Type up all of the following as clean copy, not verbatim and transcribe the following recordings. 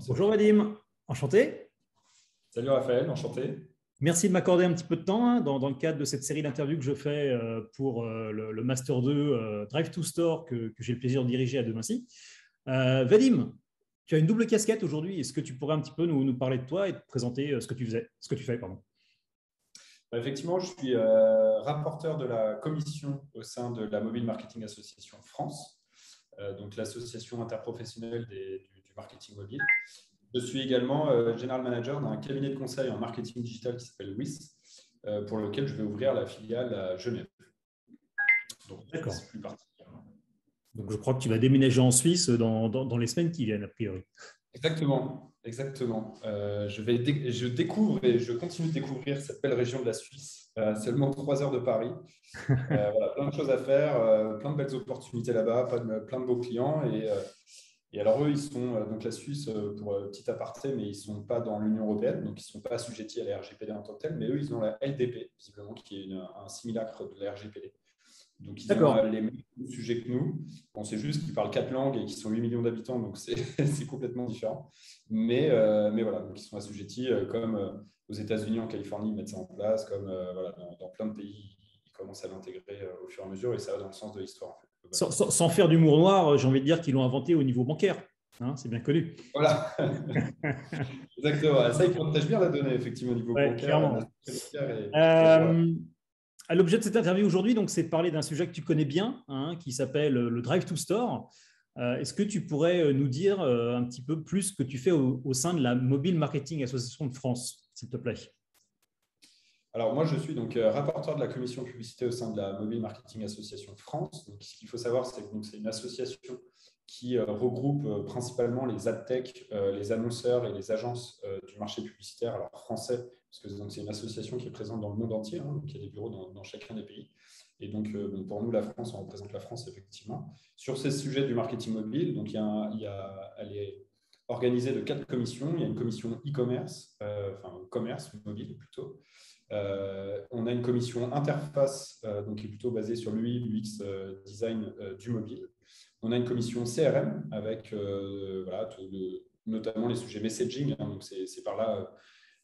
Salut. Bonjour Vadim, enchanté. Salut Raphaël, enchanté. Merci de m'accorder un petit peu de temps dans le cadre de cette série d'interviews que je fais pour le Master 2 Drive to Store que j'ai le plaisir de diriger à Demain-ci. Vadim, tu as une double casquette aujourd'hui. Est-ce que tu pourrais un petit peu nous parler de toi et te présenter ce que tu fais, pardon. Effectivement, je suis rapporteur de la commission au sein de la Mobile Marketing Association France, donc l'association interprofessionnelle du marketing mobile. Je suis également General Manager d'un cabinet de conseil en marketing digital qui s'appelle WIS, pour lequel je vais ouvrir la filiale à Genève. Donc, D'accord. c'est plus particulièrement. Donc je crois que tu vas déménager en Suisse dans les semaines qui viennent, a priori. Exactement, exactement. Je découvre et je continue de découvrir cette belle région de la Suisse, seulement 3 heures de Paris. Voilà, plein de choses à faire, plein de belles opportunités là-bas, plein de beaux clients. Et alors eux, ils sont, donc la Suisse, pour petit aparté, mais ils ne sont pas dans l'Union européenne, donc ils ne sont pas assujettis à la RGPD en tant que tel, mais eux, ils ont la LDP, visiblement, qui est un simulacre de la RGPD. Donc, ils ont D'accord. les mêmes sujets que nous. On sait juste qu'ils parlent 4 langues et qu'ils sont 8 millions d'habitants, donc c'est complètement différent. Mais voilà, donc ils sont assujettis comme aux États-Unis, en Californie, ils mettent ça en place, comme voilà, dans plein de pays, ils commencent à l'intégrer au fur et à mesure, et ça va dans le sens de l'histoire. En fait, Sans faire d'humour noir, j'ai envie de dire qu'ils l'ont inventé au niveau bancaire. Hein, c'est bien connu. voilà, exactement. Ça, ils protègent bien la donnée, effectivement, au niveau Ouais, bancaire. clairement. La sécurité bancaire est roi. Euh, L'objet de cette interview aujourd'hui, donc, c'est de parler d'un sujet que tu connais bien, hein, qui s'appelle le Drive to Store. Est-ce que tu pourrais nous dire un petit peu plus ce que tu fais au sein de la Mobile Marketing Association de France, s'il te plaît? Alors, moi, je suis donc rapporteur de la commission publicité au sein de la Mobile Marketing Association France. Donc, ce qu'il faut savoir, c'est que c'est une association qui regroupe principalement les adtech, les annonceurs et les agences du marché publicitaire, alors français, parce que c'est une association qui est présente dans le monde entier, hein, donc il y a des bureaux dans chacun des pays. Et donc, pour nous, la France, on représente la France, effectivement. Sur ces sujets du marketing mobile, donc elle est organisée de 4 commissions. Il y a une commission e-commerce, enfin commerce mobile plutôt. On a une commission interface, donc qui est plutôt basée sur l'UI, l'UX design du mobile. On a une commission CRM avec voilà, notamment les sujets messaging. Hein, donc c'est par là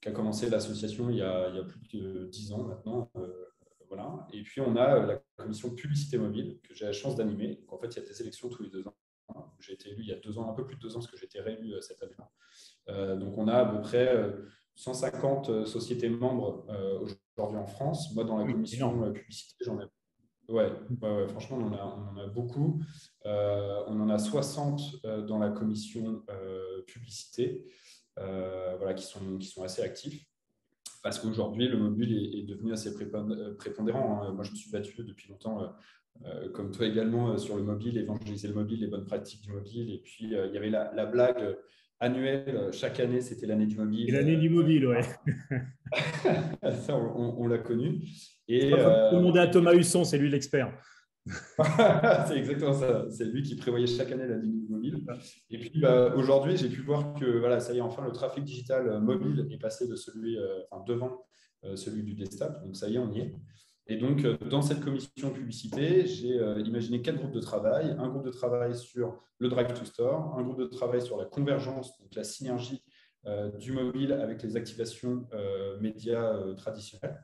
qu'a commencé l'association il y a plus de 10 ans maintenant. Voilà. Et puis on a la commission publicité mobile que j'ai la chance d'animer. En fait, il y a des élections tous les 2 ans. J'ai été élu il y a 2 ans, un peu plus de 2 ans, parce que j'ai été réélu cette année-là. Donc on a à peu près 150 sociétés membres aujourd'hui en France. Moi, dans la Oui, commission énorme. publicité, j'en ai. Ouais, franchement, on en a beaucoup. On en a 60 dans la commission publicité, voilà, qui sont assez actifs. Parce qu'aujourd'hui, le mobile est devenu assez prépondérant. Hein. Moi, je me suis battu depuis longtemps, comme toi également, sur le mobile, évangéliser le mobile, les bonnes pratiques du mobile. Et puis, il y avait la blague annuelle. Chaque année, c'était l'année du Et mobile. l'année du mobile, ouais. Ça, on l'a connu. Il Et faut demander à Thomas Husson, c'est lui l'expert. c'est exactement ça. C'est lui qui prévoyait chaque année la ligne mobile. Et puis aujourd'hui, j'ai pu voir que voilà, ça y est, enfin, le trafic digital mobile est passé de celui, devant celui du desktop. Donc ça y est, on y est. Et donc, dans cette commission publicité, j'ai imaginé 4 groupes de travail. Un groupe de travail sur le Drive to Store, un groupe de travail sur la convergence, donc la synergie du mobile avec les activations médias traditionnelles.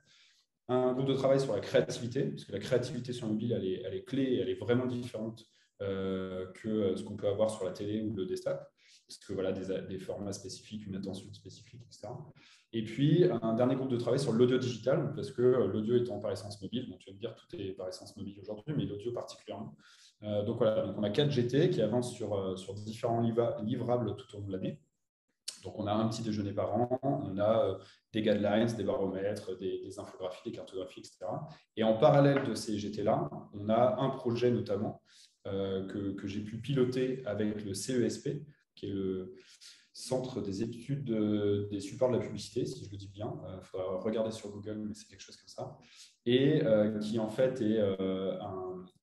Un groupe de travail sur la créativité, parce que la créativité sur mobile, elle est clé, elle est vraiment différente que ce qu'on peut avoir sur la télé ou le desktop, parce que voilà, des formats spécifiques, une attention spécifique, etc. Et puis, un dernier groupe de travail sur l'audio digital, parce que l'audio étant par essence mobile, donc tu vas me dire tout est par essence mobile aujourd'hui, mais l'audio particulièrement. Donc voilà, donc on a 4 GT qui avancent sur différents livrables tout au long de l'année. Donc, on a un petit déjeuner par an, on a des guidelines, des baromètres, des infographies, des cartographies, etc. Et en parallèle de ces GT-là, on a un projet notamment que j'ai pu piloter avec le CESP, qui est le Centre des études des supports de la publicité, si je le dis bien. Il faudra regarder sur Google, mais c'est quelque chose comme ça. Et qui en fait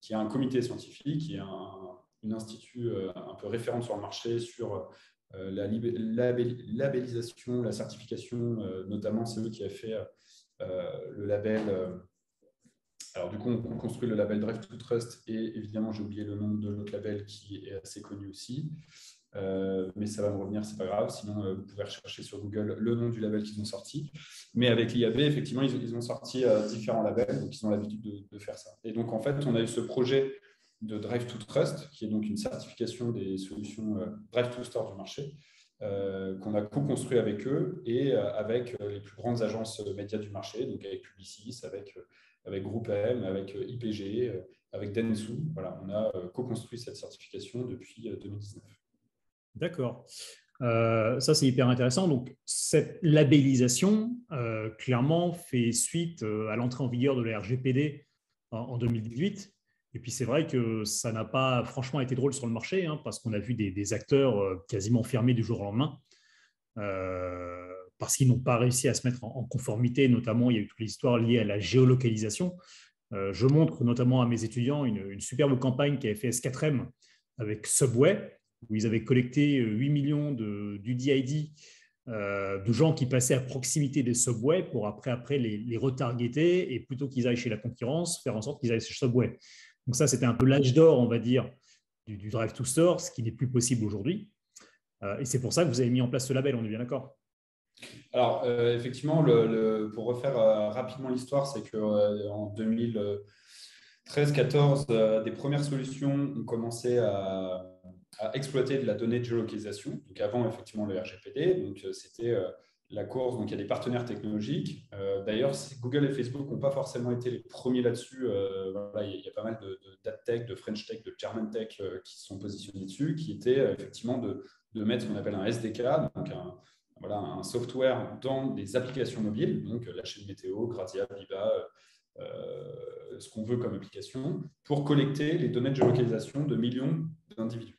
qui a un comité scientifique, qui est une institut un peu référente sur le marché sur la labellisation, la certification, notamment c'est eux qui a fait le label. Alors du coup, on construit le label Drive to Trust et évidemment, j'ai oublié le nom de l'autre label qui est assez connu aussi. mais ça va me revenir, c'est pas grave. Sinon, vous pouvez rechercher sur Google le nom du label qu'ils ont sorti. Mais avec l'IAB, effectivement, ils ont sorti différents labels, donc ils ont l'habitude de faire ça. Et donc, en fait, on a eu ce projet de Drive to Trust, qui est donc une certification des solutions Drive to Store du marché, qu'on a co-construit avec eux et avec les plus grandes agences médias du marché, donc avec Publicis, avec GroupM, avec IPG, avec Dentsu. Voilà, on a co-construit cette certification depuis 2019. D'accord. Ça, c'est hyper intéressant. Donc, cette labellisation, clairement, fait suite à l'entrée en vigueur de la RGPD en 2018. Et puis, c'est vrai que ça n'a pas franchement été drôle sur le marché, hein, parce qu'on a vu des acteurs quasiment fermés du jour au lendemain, parce qu'ils n'ont pas réussi à se mettre en conformité. Notamment, il y a eu toute l'histoire liée à la géolocalisation. Je montre notamment à mes étudiants une superbe campagne qui avait fait S4M avec Subway, où ils avaient collecté 8 millions d'UDID de gens qui passaient à proximité des Subway pour après les retargeter et plutôt qu'ils aillent chez la concurrence, faire en sorte qu'ils aillent chez Subway. Donc ça, c'était un peu l'âge d'or, on va dire, du Drive to Store, ce qui n'est plus possible aujourd'hui. Et c'est pour ça que vous avez mis en place ce label, on est bien d'accord? Alors, effectivement, pour refaire rapidement l'histoire, c'est qu'en 2013-14, des premières solutions ont commencé à exploiter de la donnée de géolocalisation. Donc, avant, effectivement, le RGPD. Donc, c'était la course. Donc, il y a des partenaires technologiques. D'ailleurs, Google et Facebook n'ont pas forcément été les premiers là-dessus. Voilà, il y a pas mal de tech, de French tech, de German tech qui se sont positionnés dessus, qui était effectivement de mettre ce qu'on appelle un SDK, donc voilà, un software dans des applications mobiles, donc la chaîne météo, Grazia, Viva, ce qu'on veut comme application, pour collecter les données de géolocalisation de millions d'individus.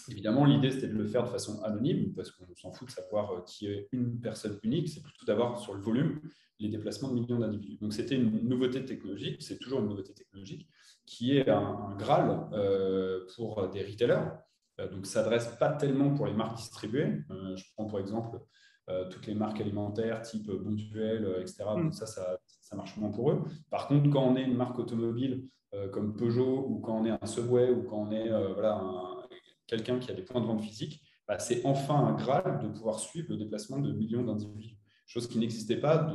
Évidemment, l'idée, c'était de le faire de façon anonyme, parce qu'on s'en fout de savoir qui est une personne unique, c'est plutôt d'avoir sur le volume les déplacements de millions d'individus. Donc, c'était une nouveauté technologique, c'est toujours une nouveauté technologique, qui est un Graal pour des retailers. Donc, ça ne s'adresse pas tellement pour les marques distribuées. Je prends pour exemple toutes les marques alimentaires type Bonduelle, etc. Donc ça marche moins pour eux. Par contre, quand on est une marque automobile comme Peugeot, ou quand on est un Subway, ou quand on est voilà, quelqu'un qui a des points de vente physiques, bah, c'est enfin un Graal de pouvoir suivre le déplacement de millions d'individus. Chose qui n'existait pas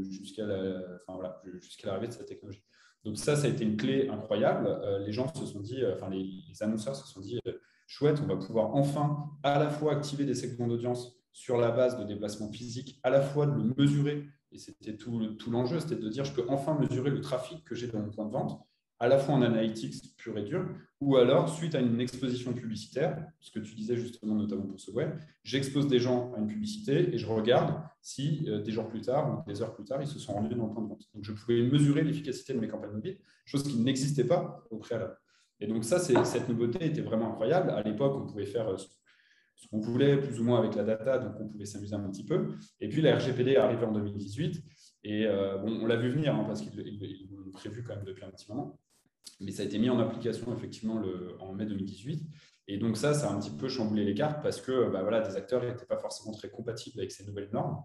jusqu'à l'arrivée de cette technologie. Donc ça a été une clé incroyable. Les gens se sont dit, les annonceurs se sont dit, chouette, on va pouvoir enfin à la fois activer des segments d'audience sur la base de déplacements physiques, à la fois de le mesurer, et c'était tout l'enjeu, c'était de dire, je peux enfin mesurer le trafic que j'ai dans mon point de vente, à la fois en analytics pur et dur, ou alors, suite à une exposition publicitaire, ce que tu disais justement notamment pour ce web, j'expose des gens à une publicité et je regarde si des jours plus tard ou des heures plus tard, ils se sont rendus dans le point de vente. Donc, je pouvais mesurer l'efficacité de mes campagnes mobiles, chose qui n'existait pas au préalable. Et donc ça, cette nouveauté était vraiment incroyable. À l'époque, on pouvait faire ce qu'on voulait, plus ou moins avec la data, donc on pouvait s'amuser un petit peu. Et puis la RGPD est arrivée en 2018, et on l'a vu venir, hein, parce qu'ils l'ont prévu quand même depuis un petit moment. Mais ça a été mis en application effectivement en mai 2018. Et donc ça a un petit peu chamboulé les cartes, parce que voilà, des acteurs n'étaient pas forcément très compatibles avec ces nouvelles normes,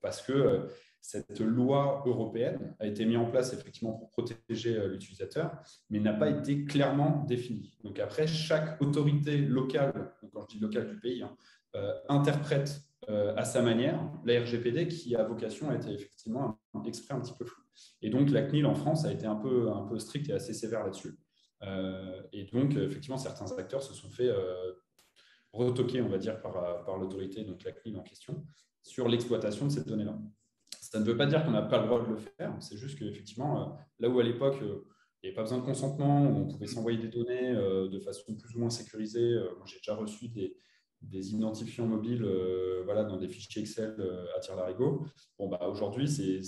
parce que cette loi européenne a été mise en place effectivement pour protéger l'utilisateur, mais n'a pas été clairement définie. Donc après, chaque autorité locale, donc quand je dis locale du pays, hein, interprète à sa manière la RGPD, qui a vocation à être effectivement exprès un petit peu flou. Et donc la CNIL en France a été un peu stricte et assez sévère là-dessus. Et donc effectivement, certains acteurs se sont fait retoquer, on va dire, par l'autorité, donc la CNIL en question, sur l'exploitation de ces données-là. Ça ne veut pas dire qu'on n'a pas le droit de le faire, c'est juste qu'effectivement, là où à l'époque, il n'y avait pas besoin de consentement, où on pouvait s'envoyer des données de façon plus ou moins sécurisée. Moi, j'ai déjà reçu des identifiants mobiles voilà, dans des fichiers Excel à tire-larigot. Bon, bah, aujourd'hui, c'est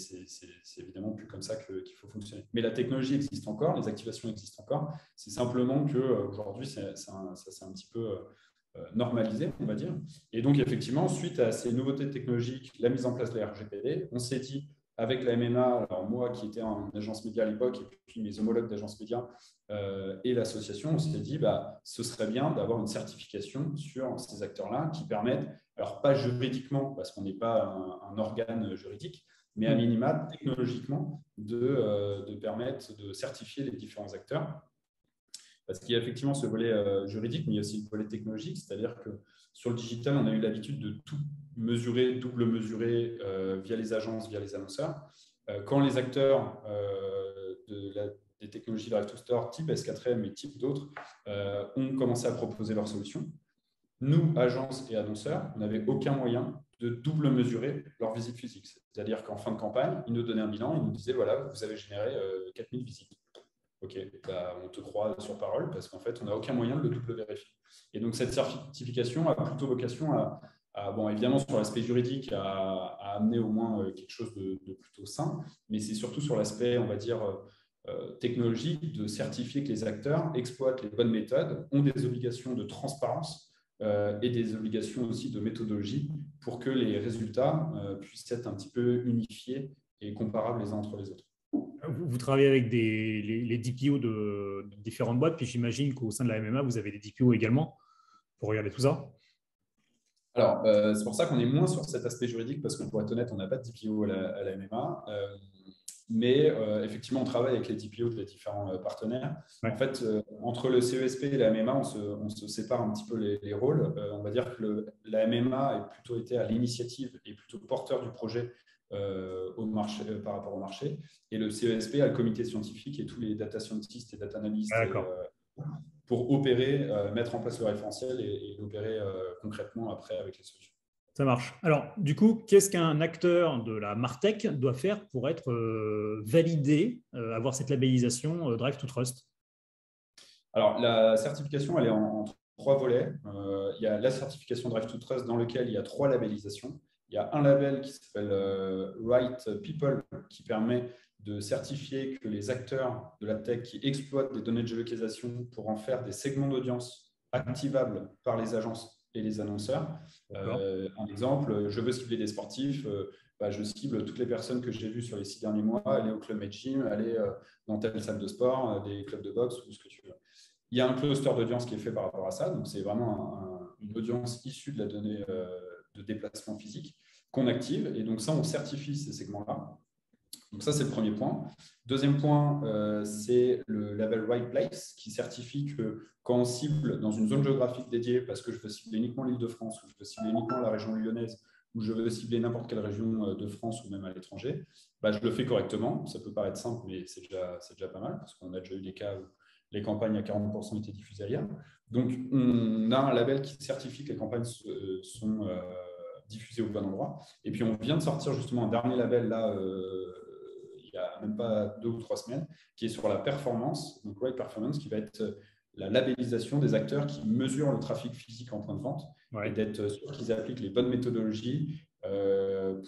évidemment plus comme ça qu'il faut fonctionner. Mais la technologie existe encore, les activations existent encore. C'est simplement qu'aujourd'hui, ça s'est un petit peu normalisé, on va dire. Et donc, effectivement, suite à ces nouveautés technologiques, la mise en place de la RGPD, on s'est dit, avec la MMA, alors moi qui étais en agence média à l'époque, et puis mes homologues d'agence média et l'association, on s'est dit, ce serait bien d'avoir une certification sur ces acteurs-là qui permettent, alors pas juridiquement, parce qu'on n'est pas un organe juridique, mais à minima, technologiquement, de permettre de certifier les différents acteurs. Parce qu'il y a effectivement ce volet juridique, mais il y a aussi le volet technologique, c'est-à-dire que sur le digital, on a eu l'habitude de tout mesurer, double mesurer via les agences, via les annonceurs. Quand les acteurs des technologies Drive to Store type S4M et type d'autres ont commencé à proposer leurs solutions, nous, agences et annonceurs, on n'avait aucun moyen de double mesurer leur visite physique. C'est-à-dire qu'en fin de campagne, ils nous donnaient un bilan, ils nous disaient, voilà, vous avez généré 4000 visites. OK, bah, on te croit sur parole parce qu'en fait, on n'a aucun moyen de le double vérifier. Et donc, cette certification a plutôt vocation bon, évidemment, sur l'aspect juridique, à amener au moins quelque chose de plutôt sain, mais c'est surtout sur l'aspect, on va dire, technologique, de certifier que les acteurs exploitent les bonnes méthodes, ont des obligations de transparence et des obligations aussi de méthodologie pour que les résultats puissent être un petit peu unifiés et comparables les uns entre les autres. Vous travaillez avec les DPO de différentes boîtes, puis j'imagine qu'au sein de la MMA, vous avez des DPO également pour regarder tout ça. Alors, c'est pour ça qu'on est moins sur cet aspect juridique, parce que pour être honnête, on n'a pas de DPO à la MMA. Mais effectivement, on travaille avec les DPO des différents partenaires. Ouais. En fait, entre le CESP et la MMA, on se sépare un petit peu les rôles. On va dire que la MMA a plutôt été à l'initiative et plutôt porteur du projet au marché, par rapport au marché. Et le CESP a le comité scientifique et tous les data scientists et data analysts pour opérer, mettre en place le référentiel et l'opérer concrètement après avec les solutions. Ça marche. Alors, du coup, qu'est-ce qu'un acteur de la MarTech doit faire pour être validé, avoir cette labellisation Drive to Trust? Alors, la certification, elle est en 3 volets. Il y a la certification Drive to Trust dans lequel il y a 3 labellisations. Il y a un label qui s'appelle Right People qui permet de certifier que les acteurs de la tech qui exploitent des données de géolocalisation pour en faire des segments d'audience activables par les agences et les annonceurs. Un exemple, je veux cibler des sportifs, je cible toutes les personnes que j'ai vues sur les 6 derniers mois, aller au club Med Gym, aller dans telle salle de sport, des clubs de boxe ou ce que tu veux. Il y a un cluster d'audience qui est fait par rapport à ça, donc c'est vraiment une audience issue de la donnée de déplacement physique qu'on active, et donc ça, on certifie ces segments-là. Donc ça, c'est le premier point. Deuxième point, c'est le label Right Place qui certifie que quand on cible dans une zone géographique dédiée, parce que je veux cibler uniquement l'Île-de-France, ou je veux cibler uniquement la région lyonnaise, ou je veux cibler n'importe quelle région de France ou même à l'étranger, je le fais correctement. Ça peut paraître simple, mais c'est déjà pas mal, parce qu'on a déjà eu des cas où les campagnes à 40% étaient diffusées ailleurs. Donc, on a un label qui certifie que les campagnes sont diffusées au bon endroit. Et puis, on vient de sortir justement un dernier label là, il n'y a même pas 2 ou 3 semaines, qui est sur la performance, donc Right Performance, qui va être la labellisation des acteurs qui mesurent le trafic physique en point de vente et d'être sûr qu'ils appliquent les bonnes méthodologies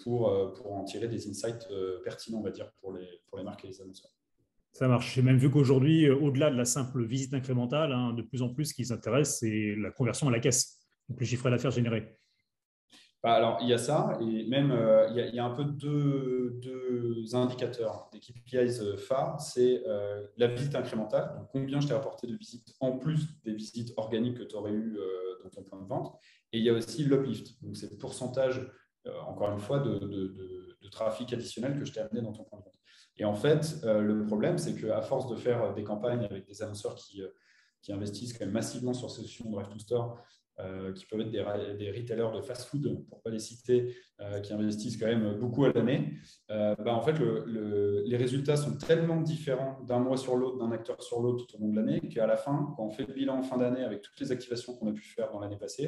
pour en tirer des insights pertinents, on va dire, pour les marques et les annonceurs. Ça marche. J'ai même vu qu'aujourd'hui, au-delà de la simple visite incrémentale, de plus en plus, ce qui s'intéresse, c'est la conversion à la caisse, donc le chiffre d'affaires généré. Alors, il y a ça, et même il y a un peu deux indicateurs, des KPIs phares. C'est la visite incrémentale, donc combien je t'ai apporté de visites en plus des visites organiques que tu aurais eues dans ton point de vente. Et il y a aussi l'uplift, donc c'est le pourcentage, encore une fois, de trafic additionnel que je t'ai amené dans ton point de vente. Et en fait, le problème, c'est qu'à force de faire des campagnes avec des annonceurs qui investissent quand même massivement sur ces solutions Drive to Store, qui peuvent être des retailers de fast-food, pour ne pas les citer, qui investissent quand même beaucoup à l'année, en fait, les résultats sont tellement différents d'un mois sur l'autre, d'un acteur sur l'autre tout au long de l'année, qu'à la fin, quand on fait le bilan en fin d'année avec toutes les activations qu'on a pu faire dans l'année passée,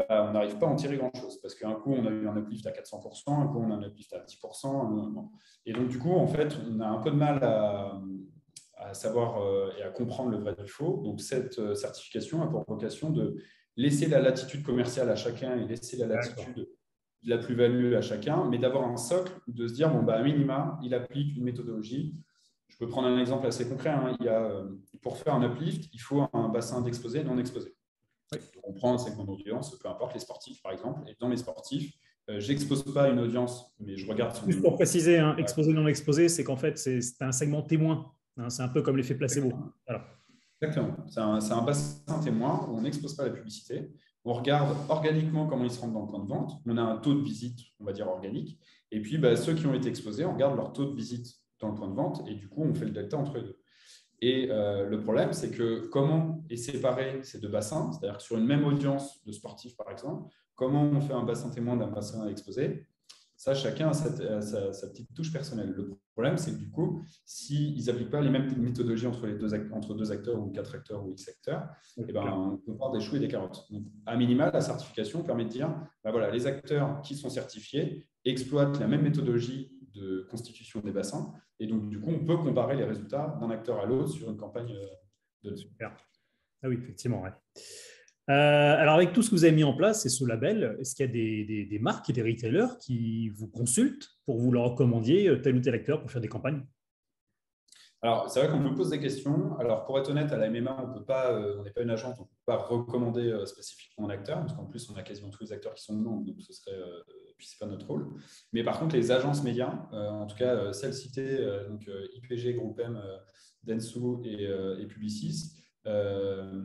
on n'arrive pas à en tirer grand-chose, parce qu'un coup, on a eu un uplift à 400%, un coup, on a un uplift à 10%. Et donc, du coup, en fait, on a un peu de mal à savoir et à comprendre le vrai du faux. Donc, cette certification a pour vocation de laisser la latitude commerciale à chacun et laisser la latitude de la plus-value à chacun, mais d'avoir un socle, de se dire, à minima, il applique une méthodologie. Je peux prendre un exemple assez concret. Pour faire un uplift, il faut un bassin d'exposé et non exposé. On prend un segment d'audience, peu importe, les sportifs par exemple, et dans mes sportifs, je n'expose pas une audience, mais je regarde son... Juste pour préciser, exposé, non exposé, c'est qu'en fait, c'est un segment témoin. C'est un peu comme l'effet placebo. Voilà. Exactement. C'est un bassin témoin où on n'expose pas la publicité. On regarde organiquement comment ils se rendent dans le point de vente. On a un taux de visite, on va dire, organique. Et puis, ceux qui ont été exposés, on regarde leur taux de visite dans le point de vente. Et du coup, on fait le delta entre les deux. Et le problème, c'est que comment est séparé ces deux bassins, c'est-à-dire que sur une même audience de sportifs, par exemple, comment on fait un bassin témoin d'un bassin exposé, ça, chacun a sa petite touche personnelle. Le problème, c'est que du coup, s'ils n'appliquent pas les mêmes méthodologies entre deux acteurs ou quatre acteurs ou X acteurs, eh ben, on peut voir des choux et des carottes. Donc, à minima, la certification permet de dire, ben voilà, les acteurs qui sont certifiés exploitent la même méthodologie de constitution des bassins. Et donc, du coup, on peut comparer les résultats d'un acteur à l'autre sur une campagne de... Super. Ah oui, effectivement. Ouais. Alors, avec tout ce que vous avez mis en place et ce label, est-ce qu'il y a des marques et des retailers qui vous consultent pour vous leur recommandiez tel ou tel acteur pour faire des campagnes? Alors, c'est vrai qu'on me pose des questions. Alors, pour être honnête, à la MMA, on peut pas, on n'est pas une agence, on ne peut pas recommander spécifiquement un acteur, parce qu'en plus, on a quasiment tous les acteurs qui sont dedans, donc ce serait, puis c'est pas notre rôle. Mais par contre, les agences médias, en tout cas celles citées, donc IPG, GroupM, Dentsu et Publicis,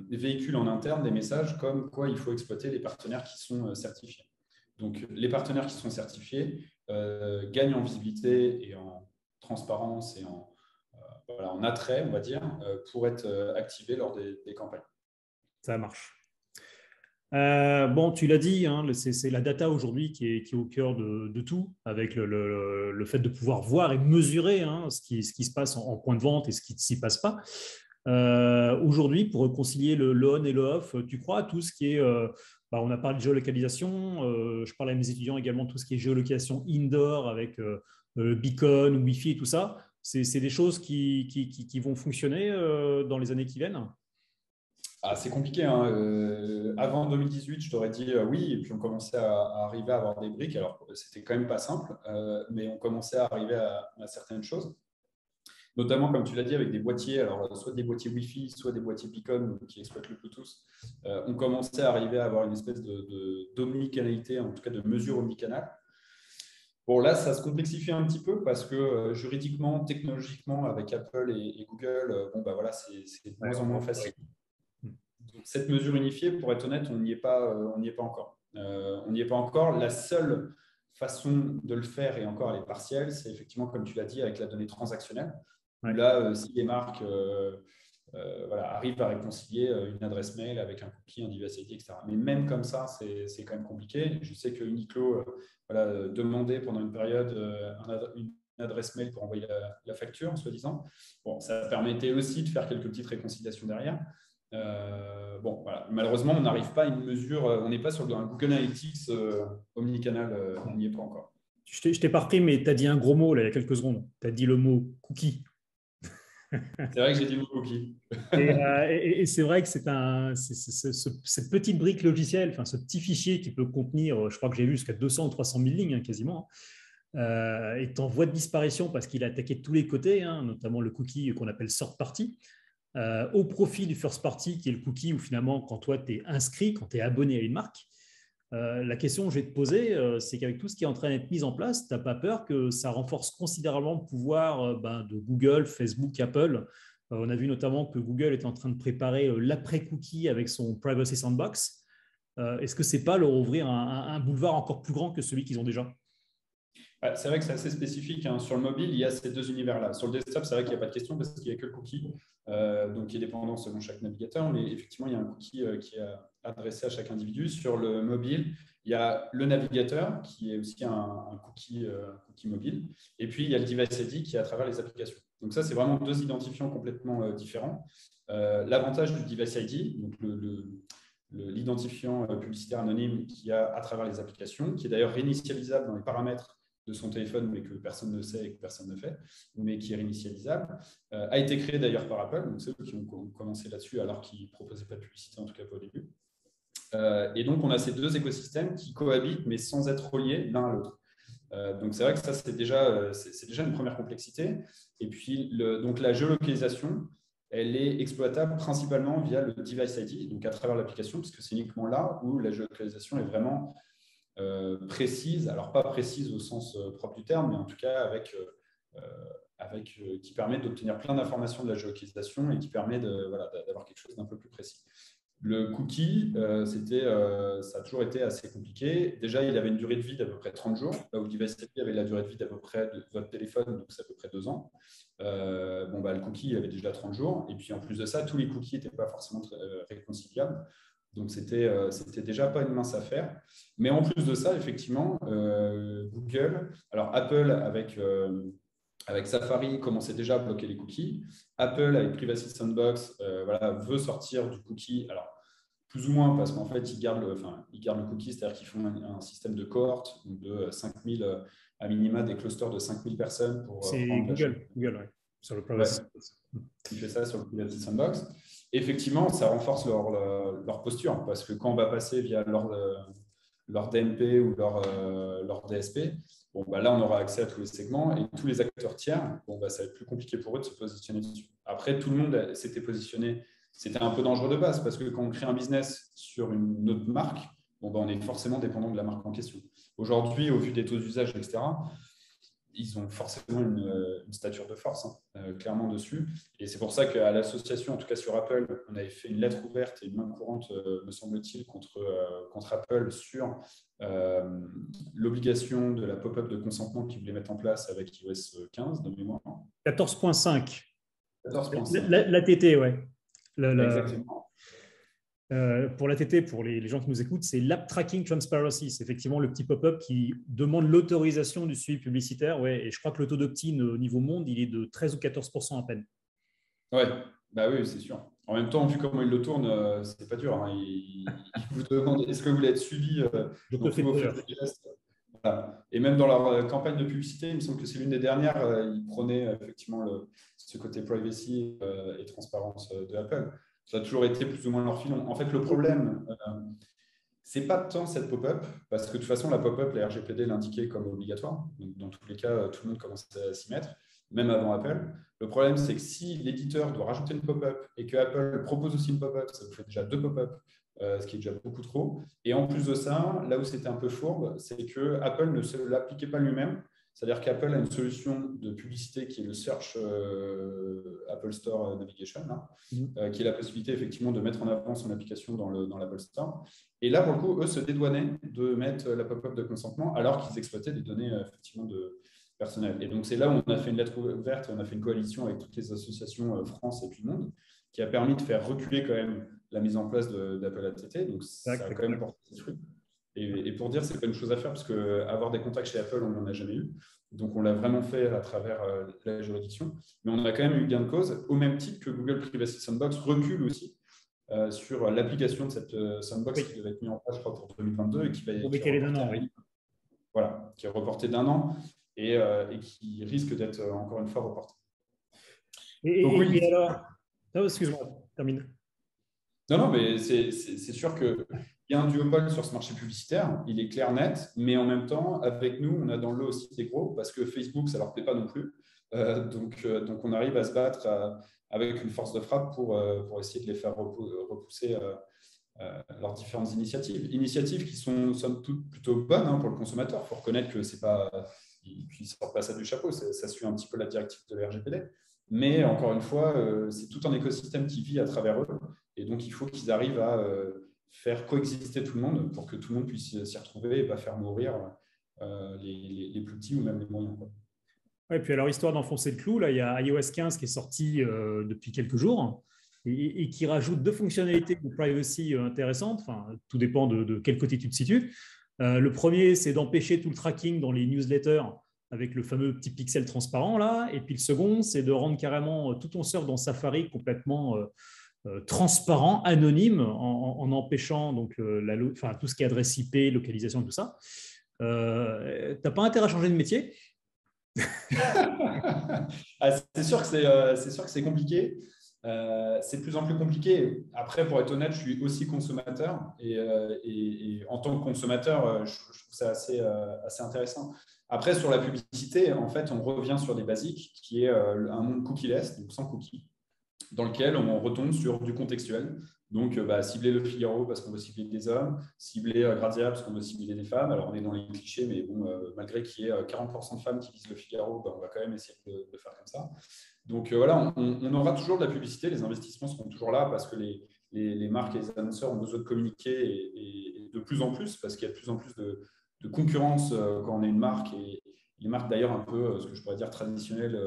véhiculent en interne des messages comme quoi il faut exploiter les partenaires qui sont certifiés. Donc, les partenaires qui sont certifiés gagnent en visibilité et en transparence et voilà, en attrait, on va dire, pour être activé lors des campagnes. Ça marche. Bon, tu l'as dit, hein, c'est la data aujourd'hui qui est au cœur de tout, avec le fait de pouvoir voir et mesurer hein, ce qui se passe en point de vente et ce qui ne s'y passe pas. Aujourd'hui, pour réconcilier le on et le off, tu crois à tout ce qui est, on a parlé de géolocalisation, je parle à mes étudiants également de tout ce qui est géolocalisation indoor avec beacon, Wi-Fi et tout ça. C'est des choses qui vont fonctionner dans les années qui viennent? Ah, c'est compliqué. Hein. Avant 2018, je t'aurais dit oui, et puis on commençait à arriver à avoir des briques. Alors, c'était quand même pas simple, mais on commençait à arriver à certaines choses. Notamment, comme tu l'as dit, avec des boîtiers, alors soit des boîtiers Wi-Fi, soit des boîtiers Beacon qui exploitent le Bluetooth. On commençait à arriver à avoir une espèce d'omnicanalité, en tout cas de mesure omnicanale. Bon, là, ça se complexifie un petit peu parce que juridiquement, technologiquement, avec Apple et Google, bon, bah voilà, c'est de moins en moins facile. Donc, cette mesure unifiée, pour être honnête, on n'y est pas encore. On n'y est pas encore. La seule façon de le faire, et encore elle est partielle, c'est effectivement, comme tu l'as dit, avec la donnée transactionnelle. Ouais. Là, si les marques voilà, arrivent à réconcilier une adresse mail avec un cookie, un device ID, etc. Mais même comme ça, c'est quand même compliqué. Je sais que Uniqlo voilà, demandait pendant une période une adresse mail pour envoyer la facture, soi-disant. Bon, ça permettait aussi de faire quelques petites réconciliations derrière. Bon, voilà. Malheureusement, on n'arrive pas à une mesure, on n'est pas sur un Google Analytics omnicanal, on n'y est pas encore. Je t'ai pas repris, mais tu as dit un gros mot là, il y a quelques secondes. Tu as dit le mot cookie. C'est vrai que j'ai dit le mot cookie. Et c'est vrai que cette petite brique logicielle, enfin, ce petit fichier qui peut contenir, je crois que j'ai vu jusqu'à 200 ou 300 000 lignes hein, quasiment, est en voie de disparition parce qu'il a attaqué de tous les côtés, hein, notamment le cookie qu'on appelle sort party, au profit du first party qui est le cookie où finalement, quand toi tu es inscrit, quand tu es abonné à une marque, la question que je vais te poser, c'est qu'avec tout ce qui est en train d'être mis en place, tu n'as pas peur que ça renforce considérablement le pouvoir de Google, Facebook, Apple? On a vu notamment que Google est en train de préparer l'après-cookie avec son Privacy Sandbox. Est-ce que ce n'est pas leur ouvrir un boulevard encore plus grand que celui qu'ils ont déjà? C'est vrai que c'est assez spécifique. Hein. Sur le mobile, il y a ces deux univers-là. Sur le desktop, c'est vrai qu'il n'y a pas de question parce qu'il n'y a que le cookie, donc qui est dépendant selon chaque navigateur. Mais effectivement, il y a un cookie qui est adressé à chaque individu. Sur le mobile, il y a le navigateur qui est aussi un cookie mobile. Et puis, il y a le device ID qui est à travers les applications. Donc ça, c'est vraiment deux identifiants complètement différents. L'avantage du device ID, donc l'identifiant publicitaire anonyme qu'il y a à travers les applications, qui est d'ailleurs réinitialisable dans les paramètres de son téléphone, mais que personne ne sait et que personne ne fait, mais qui est réinitialisable, a été créé d'ailleurs par Apple, donc c'est eux qui ont commencé là-dessus alors qu'ils ne proposaient pas de publicité, en tout cas pas au début. Et donc, on a ces deux écosystèmes qui cohabitent, mais sans être reliés l'un à l'autre. Donc, c'est vrai que ça, c'est déjà une première complexité. Et puis, donc, la géolocalisation, elle est exploitable principalement via le device ID, donc à travers l'application, puisque c'est uniquement là où la géolocalisation est vraiment précise, alors pas précise au sens propre du terme, mais en tout cas qui permet d'obtenir plein d'informations de la géolocalisation et qui permet d'avoir quelque chose d'un peu plus précis. Le cookie, ça a toujours été assez compliqué. Déjà, il avait une durée de vie d'à peu près 30 jours. Là où Device ID avait la durée de vie d'à peu près de votre téléphone, donc c'est à peu près 2 ans. Le cookie, il avait déjà 30 jours. Et puis, en plus de ça, tous les cookies n'étaient pas forcément réconciliables. Donc, c'était déjà pas une mince affaire. Mais en plus de ça, effectivement, Google, alors Apple avec Safari commençait déjà à bloquer les cookies. Apple, avec Privacy Sandbox, veut sortir du cookie. Alors, plus ou moins, parce qu'en fait, ils gardent le cookie, c'est-à-dire qu'ils font un système de cohorte de 5000, à minima, des clusters de 5000 personnes pour C'est rendre la chose. Google, ouais, sur le Ouais, privacy. qui fait ça sur le Privacy Sandbox. Effectivement, ça renforce leur posture, parce que quand on va passer via leur DNP ou leur DSP, là, on aura accès à tous les segments et tous les acteurs tiers, ça va être plus compliqué pour eux de se positionner dessus. Après, tout le monde s'était positionné. C'était un peu dangereux de base parce que quand on crée un business sur une autre marque, on est forcément dépendant de la marque en question. Aujourd'hui, au vu des taux d'usage, etc., ils ont forcément une stature de force, clairement dessus. Et c'est pour ça qu'à l'association, en tout cas sur Apple, on avait fait une lettre ouverte et une main courante, me semble-t-il, contre Apple sur l'obligation de la pop-up de consentement qu'ils voulaient mettre en place avec iOS 15 de mémoire. 14.5. 14.5. L'ATT, ouais. Exactement. Pour l'ATT, pour les gens qui nous écoutent, c'est l'App Tracking Transparency. C'est effectivement le petit pop-up qui demande l'autorisation du suivi publicitaire. Ouais, et je crois que le taux d'opt-in au niveau monde, il est de 13 ou 14% à peine. Ouais, oui, c'est sûr. En même temps, vu comment il le tourne, c'est pas dur. Il vous demande est-ce que vous voulez être suivi Je dans te tous fais vos peur. faits et gestes. Voilà. Et même dans leur campagne de publicité, il me semble que c'est l'une des dernières, ils prenaient effectivement ce côté privacy et transparence de Apple. Ça a toujours été plus ou moins leur filon. En fait, le problème, c'est pas tant cette pop-up, parce que de toute façon, la pop-up, la RGPD l'indiquait comme obligatoire. Donc, dans tous les cas, tout le monde commence à s'y mettre, même avant Apple. Le problème, c'est que si l'éditeur doit rajouter une pop-up et que Apple propose aussi une pop-up, ça vous fait déjà 2 pop-up, ce qui est déjà beaucoup trop. Et en plus de ça, là où c'était un peu fourbe, c'est que Apple ne se l'appliquait pas lui-même. C'est-à-dire qu'Apple a une solution de publicité qui est le Search Apple Store Navigation, qui est la possibilité effectivement de mettre en avant son application dans l'Apple Store. Et là, pour le coup, eux se dédouanaient de mettre la pop-up de consentement alors qu'ils exploitaient des données effectivement personnelles. Et donc, c'est là où on a fait une lettre ouverte, on a fait une coalition avec toutes les associations France et puis le monde, qui a permis de faire reculer quand même la mise en place d'Apple ATT. Donc, ça a quand même porté ses fruits. Et pour dire, c'est pas une chose à faire, parce qu'avoir des contacts chez Apple, on n'en a jamais eu. Donc, on l'a vraiment fait à travers la juridiction. Mais on a quand même eu gain de cause, au même titre que Google Privacy Sandbox recule aussi sur l'application de cette sandbox qui devait être mise en place, je crois, pour 2022 et qui est reportée d'un an et qui risque d'être encore une fois reportée. Et alors, excuse-moi, termine. Non, mais c'est sûr qu'il y a un duopole sur ce marché publicitaire, il est clair, net, mais en même temps, avec nous, on a dans le lot aussi des gros, parce que Facebook, ça ne leur plaît pas non plus. Donc, on arrive à se battre avec une force de frappe pour essayer de les faire repousser leurs différentes initiatives. Initiatives qui sont somme toute plutôt bonnes pour le consommateur. Il faut reconnaître que c'est pas, ils ne sortent pas ça du chapeau, ça suit un petit peu la directive de la RGPD. Mais encore une fois, c'est tout un écosystème qui vit à travers eux. Et donc, il faut qu'ils arrivent à faire coexister tout le monde pour que tout le monde puisse s'y retrouver et pas faire mourir les plus petits ou même les moyens. Et puis alors, histoire d'enfoncer le clou, là, il y a iOS 15 qui est sorti depuis quelques jours et qui rajoute 2 fonctionnalités de privacy intéressantes. Enfin, tout dépend de quel côté tu te situes. Le premier, c'est d'empêcher tout le tracking dans les newsletters avec le fameux petit pixel transparent là. Et puis le second, c'est de rendre carrément tout ton surf dans Safari complètement transparent, anonyme, en empêchant donc, tout ce qui est adresse IP, localisation, tout ça. Tu n'as pas intérêt à changer de métier. C'est sûr que c'est compliqué. C'est de plus en plus compliqué. Après, pour être honnête, je suis aussi consommateur et en tant que consommateur, je trouve ça assez intéressant. Après, sur la publicité, en fait, on revient sur des basiques qui est un monde cookie-less, donc sans cookies, dans lequel on retombe sur du contextuel. Donc, cibler le Figaro parce qu'on veut cibler des hommes, cibler Grazia parce qu'on veut cibler des femmes. Alors, on est dans les clichés, mais bon, malgré qu'il y ait 40% de femmes qui visent le Figaro, on va quand même essayer de faire comme ça. Donc, voilà, on aura toujours de la publicité, les investissements seront toujours là parce que les marques et les annonceurs ont besoin de communiquer et de plus en plus, parce qu'il y a de plus en plus de concurrence quand on est une marque. Et les marques, d'ailleurs, un peu, ce que je pourrais dire traditionnelles,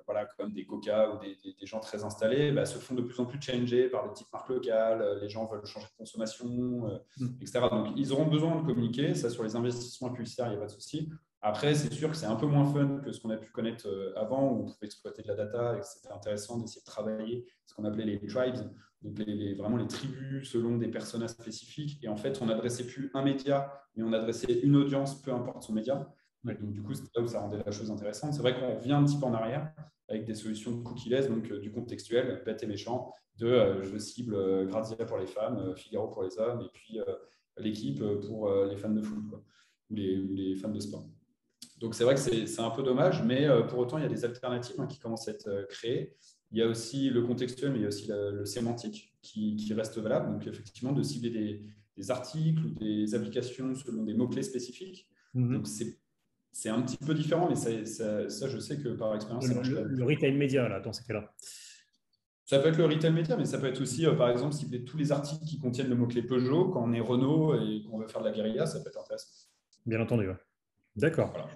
voilà, comme des Coca ou des gens très installés, bah, se font de plus en plus challenger par des petites marques locales. Les gens veulent changer de consommation, etc. Donc, ils auront besoin de communiquer. Ça, sur les investissements publicitaires, il n'y a pas de souci. Après, c'est sûr que c'est un peu moins fun que ce qu'on a pu connaître avant, où on pouvait exploiter de la data et que c'était intéressant d'essayer de travailler ce qu'on appelait les tribes, donc vraiment les tribus selon des personas spécifiques. Et en fait, on n'adressait plus un média, mais on adressait une audience, peu importe son média. Donc, du coup, c'est là où ça rendait la chose intéressante. C'est vrai qu'on revient un petit peu en arrière avec des solutions cookieless, donc du contextuel, bête et méchant, je cible Grazia pour les femmes, Figaro pour les hommes, et puis l'équipe pour les fans de foot, quoi, ou les fans de sport. Donc, c'est vrai que c'est un peu dommage, mais pour autant, il y a des alternatives qui commencent à être créées. Il y a aussi le contextuel, mais il y a aussi le sémantique qui reste valable. Donc, effectivement, de cibler des articles ou des applications selon des mots-clés spécifiques. Donc, c'est un petit peu différent, mais ça, je sais que par expérience, ça marche pas. Le retail média, là, dans ces cas-là. Ça peut être le retail média, mais ça peut être aussi, par exemple, cibler tous les articles qui contiennent le mot-clé Peugeot quand on est Renault et qu'on veut faire de la guérilla, ça peut être intéressant. Bien entendu, ouais. D'accord. Voilà.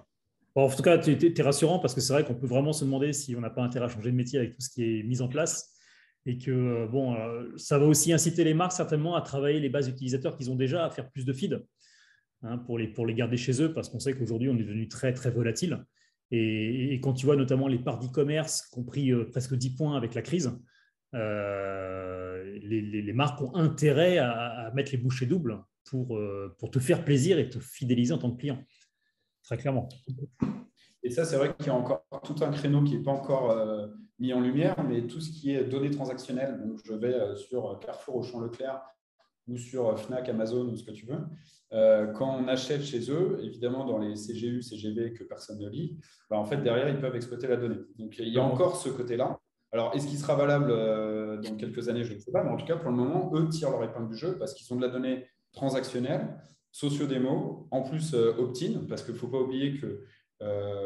Bon, en tout cas, tu es rassurant parce que c'est vrai qu'on peut vraiment se demander si on n'a pas intérêt à changer de métier avec tout ce qui est mis en place et que ça va aussi inciter les marques certainement à travailler les bases utilisateurs qu'ils ont déjà, à faire plus de feed pour les garder chez eux parce qu'on sait qu'aujourd'hui, on est devenu très, très volatile. Et quand tu vois notamment les parts d'e-commerce qui ont pris presque 10 points avec la crise, les marques ont intérêt à mettre les bouchées doubles pour te faire plaisir et te fidéliser en tant que client. Très clairement. Et ça, c'est vrai qu'il y a encore tout un créneau qui n'est pas encore mis en lumière, mais tout ce qui est données transactionnelles, donc je vais sur Carrefour, Auchan, Leclerc ou sur Fnac, Amazon ou ce que tu veux, quand on achète chez eux, évidemment dans les CGU, CGV que personne ne lit, bah, en fait derrière ils peuvent exploiter la donnée. Donc il y a encore ce côté-là. Alors est-ce qu'il sera valable dans quelques années, je ne sais pas, mais en tout cas pour le moment, eux tirent leur épingle du jeu parce qu'ils ont de la donnée transactionnelle, socio-démo, en plus opt-in, parce qu'il ne faut pas oublier que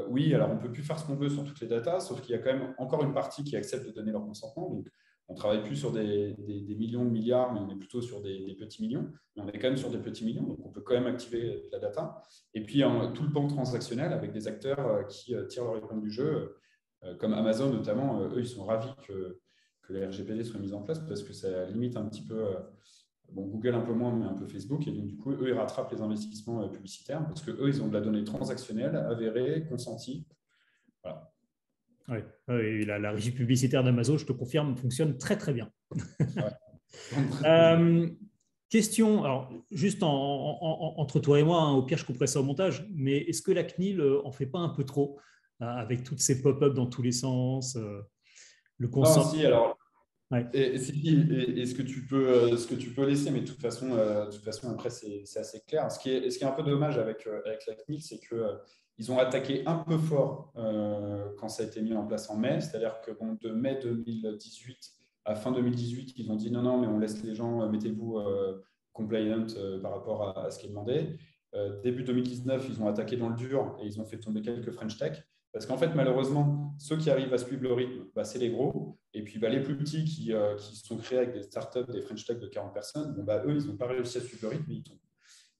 oui, alors on ne peut plus faire ce qu'on veut sur toutes les datas, sauf qu'il y a quand même encore une partie qui accepte de donner leur consentement. Donc, on ne travaille plus sur des millions de milliards, mais on est plutôt sur des petits millions. Mais on est quand même sur des petits millions, donc on peut quand même activer la data. Et puis, tout le pan transactionnel avec des acteurs qui tirent leur épingle du jeu, comme Amazon notamment. Eux, ils sont ravis que les RGPD soient mis en place parce que ça limite un petit peu... Bon, Google un peu moins, mais un peu Facebook. Et donc, du coup, eux, ils rattrapent les investissements publicitaires parce qu'eux, ils ont de la donnée transactionnelle, avérée, consentie. Voilà. Oui, et la régie publicitaire d'Amazon, je te confirme, fonctionne très, très bien. Ouais. Question, alors, juste entre toi et moi, au pire, je couperai ça au montage, mais est-ce que la CNIL en fait pas un peu trop avec toutes ces pop-up dans tous les sens le consentement. Non, si, alors... Ouais. Et ce que tu peux laisser, mais de toute façon après, c'est assez clair. Ce qui est un peu dommage avec la CNIL, c'est qu'ils ont attaqué un peu fort quand ça a été mis en place en mai. C'est-à-dire que de mai 2018 à fin 2018, ils ont dit non, mais on laisse les gens, mettez-vous compliant par rapport à ce qui est demandé. Début 2019, ils ont attaqué dans le dur et ils ont fait tomber quelques French Tech. Parce qu'en fait, malheureusement, ceux qui arrivent à suivre le rythme, c'est les gros. Et puis, les plus petits qui sont créés avec des startups, des French Tech de 40 personnes, eux, ils n'ont pas réussi à suivre le rythme, ils tombent.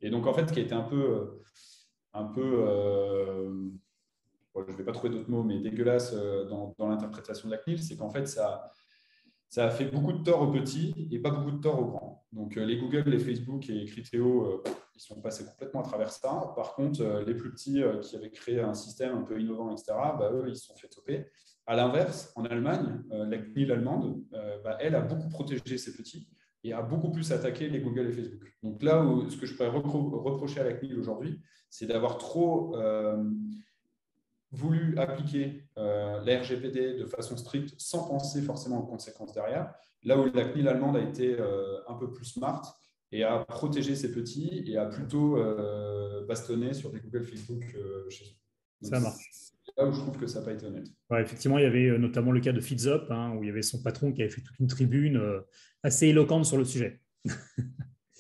Et donc, en fait, ce qui a été un peu je ne vais pas trouver d'autres mots, mais dégueulasse dans l'interprétation de la CNIL, c'est qu'en fait, ça a fait beaucoup de tort aux petits et pas beaucoup de tort aux grands. Donc, les Google, les Facebook et Criteo, ils sont passés complètement à travers ça. Par contre, les plus petits qui avaient créé un système un peu innovant, etc., eux, ils se sont fait toper. À l'inverse, en Allemagne, la CNIL allemande, elle a beaucoup protégé ses petits et a beaucoup plus attaqué les Google et Facebook. Donc là, ce que je pourrais reprocher à la CNIL aujourd'hui, c'est d'avoir trop voulu appliquer la RGPD de façon stricte sans penser forcément aux conséquences derrière, là où la CNIL allemande a été un peu plus smart et a protégé ses petits et a plutôt bastonné sur des Google, Facebook chez eux. Donc, ça marche. C'est là où je trouve que ça n'a pas été honnête. Ouais, effectivement, il y avait notamment le cas de FeedsUp, où il y avait son patron qui avait fait toute une tribune assez éloquente sur le sujet.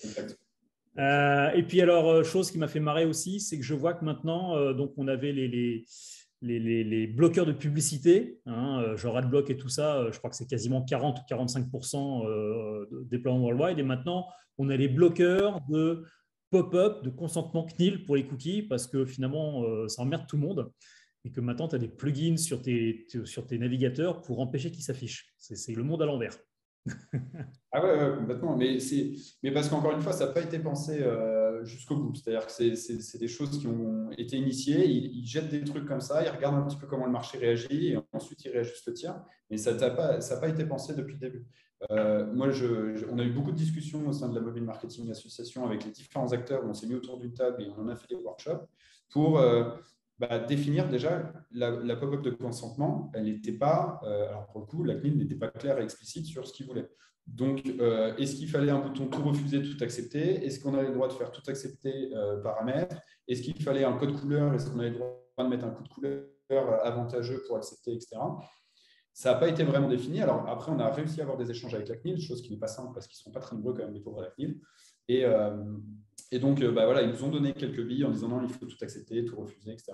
Exact. Et puis alors, chose qui m'a fait marrer aussi, c'est que je vois que maintenant, donc on avait les bloqueurs de publicité, hein, genre AdBlock et tout ça, je crois que c'est quasiment 40 ou 45% de déploiement worldwide. Et maintenant, on a les bloqueurs de pop-up, de consentement CNIL pour les cookies, parce que finalement, ça emmerde tout le monde. Et que maintenant, tu as des plugins sur tes navigateurs pour empêcher qu'ils s'affichent. C'est le monde à l'envers. Ah ouais, complètement. Mais parce qu'encore une fois, ça n'a pas été pensé jusqu'au bout. C'est-à-dire que c'est des choses qui ont été initiées. Ils jettent des trucs comme ça, ils regardent un petit peu comment le marché réagit et ensuite ils réajustent le tir. Mais ça n'a pas été pensé depuis le début. Moi, on a eu beaucoup de discussions au sein de la Mobile Marketing Association avec les différents acteurs. On s'est mis autour d'une table et on en a fait des workshops pour définir déjà la pop-up de consentement. Elle n'était pas, alors pour le coup, la CNIL n'était pas claire et explicite sur ce qu'il voulait. Donc, est-ce qu'il fallait un bouton tout refuser, tout accepter? Est-ce qu'on avait le droit de faire tout accepter paramètres? Est-ce qu'il fallait un code couleur? Est-ce qu'on avait le droit de mettre un code couleur avantageux pour accepter, etc. Ça n'a pas été vraiment défini. Alors après, on a réussi à avoir des échanges avec la CNIL, chose qui n'est pas simple parce qu'ils ne sont pas très nombreux quand même, les pauvres à la CNIL. Et donc, voilà, ils nous ont donné quelques billes en disant non, il faut tout accepter, tout refuser, etc.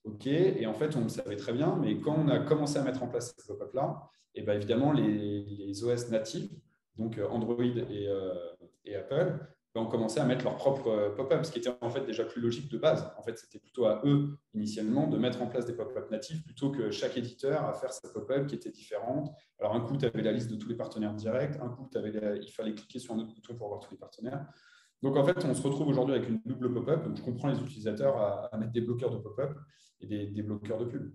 OK. Et en fait, on le savait très bien, mais quand on a commencé à mettre en place ce pop-up-là, et évidemment, les OS natifs, donc Android et Apple, ont commencé à mettre leur propre pop-up, ce qui était en fait déjà plus logique de base. En fait, c'était plutôt à eux, initialement, de mettre en place des pop-up natifs plutôt que chaque éditeur à faire sa pop-up qui était différente. Alors, un coup, tu avais la liste de tous les partenaires directs, un coup, il fallait cliquer sur un autre bouton pour voir tous les partenaires. Donc, en fait, on se retrouve aujourd'hui avec une double pop-up. Donc, je comprends les utilisateurs à mettre des bloqueurs de pop-up et des bloqueurs de pub.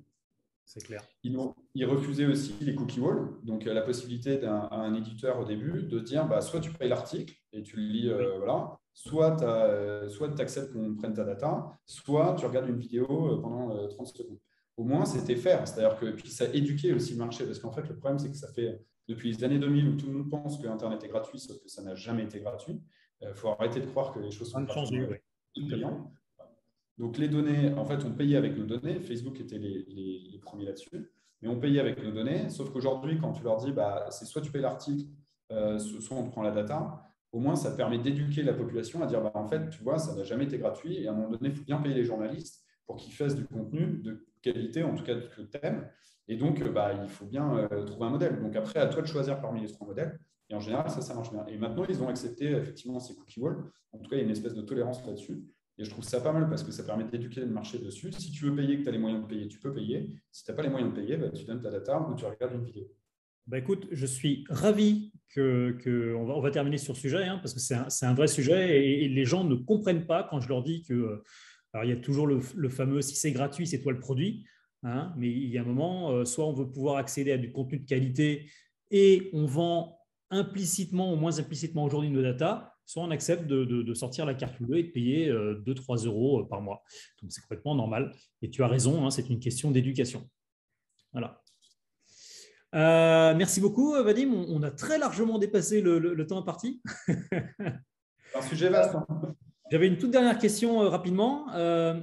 C'est clair. Ils refusaient aussi les cookie walls, donc la possibilité à un éditeur au début de dire soit tu payes l'article et tu le lis, voilà, soit tu acceptes qu'on prenne ta data, soit tu regardes une vidéo pendant 30 secondes. Au moins, c'était faire. C'est-à-dire que puis ça éduquait aussi le marché, parce qu'en fait, le problème, c'est que ça fait depuis les années 2000 où tout le monde pense que Internet est gratuit, sauf que ça n'a jamais été gratuit. Il faut arrêter de croire que les choses sont payantes. Donc, les données, en fait, on payait avec nos données. Facebook était les premiers là-dessus. Mais on payait avec nos données. Sauf qu'aujourd'hui, quand tu leur dis, c'est soit tu payes l'article, soit on prend la data, au moins, ça permet d'éduquer la population à dire, en fait, tu vois, ça n'a jamais été gratuit. Et à un moment donné, il faut bien payer les journalistes pour qu'ils fassent du contenu de qualité, en tout cas que tu aimes. Et donc, il faut bien trouver un modèle. Donc, après, à toi de choisir parmi les trois modèles. Et en général, ça marche bien. Et maintenant, ils ont accepté effectivement ces cookie walls. En tout cas, il y a une espèce de tolérance là-dessus. Et je trouve ça pas mal parce que ça permet d'éduquer le marché dessus. Si tu veux payer, que tu as les moyens de payer, tu peux payer. Si tu n'as pas les moyens de payer, tu donnes ta data ou tu regardes une vidéo. Écoute, je suis ravi qu'on va terminer sur ce sujet, parce que c'est un vrai sujet et les gens ne comprennent pas quand je leur dis que… Alors, il y a toujours le fameux « si c'est gratuit, c'est toi le produit ». Mais il y a un moment, soit on veut pouvoir accéder à du contenu de qualité et on vend implicitement ou moins implicitement aujourd'hui nos data, soit on accepte de sortir la carte bleue et de payer 2-3 euros par mois. Donc, c'est complètement normal. Et tu as raison, c'est une question d'éducation. Voilà. Merci beaucoup, Vadim. On a très largement dépassé le temps imparti. C'est un sujet vaste. J'avais une toute dernière question rapidement.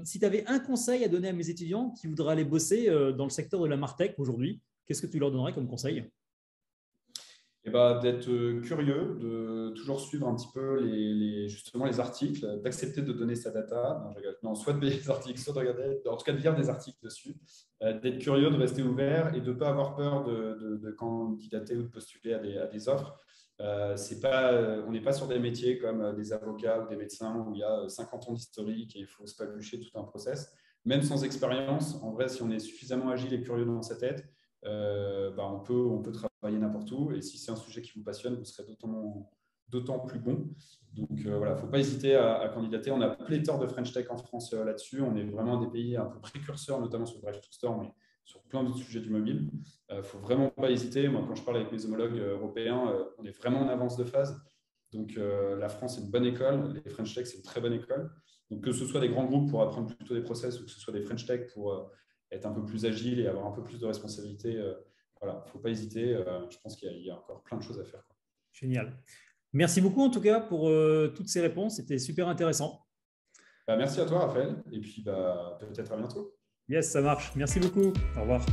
Si tu avais un conseil à donner à mes étudiants qui voudraient aller bosser dans le secteur de la Martech aujourd'hui, qu'est-ce que tu leur donnerais comme conseil? D'être curieux, de toujours suivre un petit peu justement les articles, d'accepter de donner sa data. Non, soit de payer les articles, soit de regarder, en tout cas de lire des articles dessus, d'être curieux, de rester ouvert et de ne pas avoir peur de candidater ou de postuler à des offres. On n'est pas sur des métiers comme des avocats ou des médecins où il y a 50 ans d'historique et il faut se palucher tout un process. Même sans expérience, en vrai, si on est suffisamment agile et curieux dans sa tête, on peut travailler n'importe où. Et si c'est un sujet qui vous passionne, vous serez d'autant plus bon. Donc voilà, il ne faut pas hésiter à candidater. On a pléthore de French Tech en France là-dessus. On est vraiment des pays un peu précurseurs, notamment sur Drive to Store, mais sur plein d'autres sujets du mobile. Il ne faut vraiment pas hésiter. Moi, quand je parle avec mes homologues européens, on est vraiment en avance de phase. Donc la France est une bonne école. Les French Tech, c'est une très bonne école. Donc que ce soit des grands groupes pour apprendre plutôt des process ou que ce soit des French Tech pour être un peu plus agile et avoir un peu plus de responsabilité, voilà, il ne faut pas hésiter. Je pense qu'il y a encore plein de choses à faire. Génial. Merci beaucoup en tout cas pour toutes ces réponses. C'était super intéressant. Merci à toi, Raphaël. Et puis peut-être à bientôt. Yes, ça marche. Merci beaucoup. Au revoir.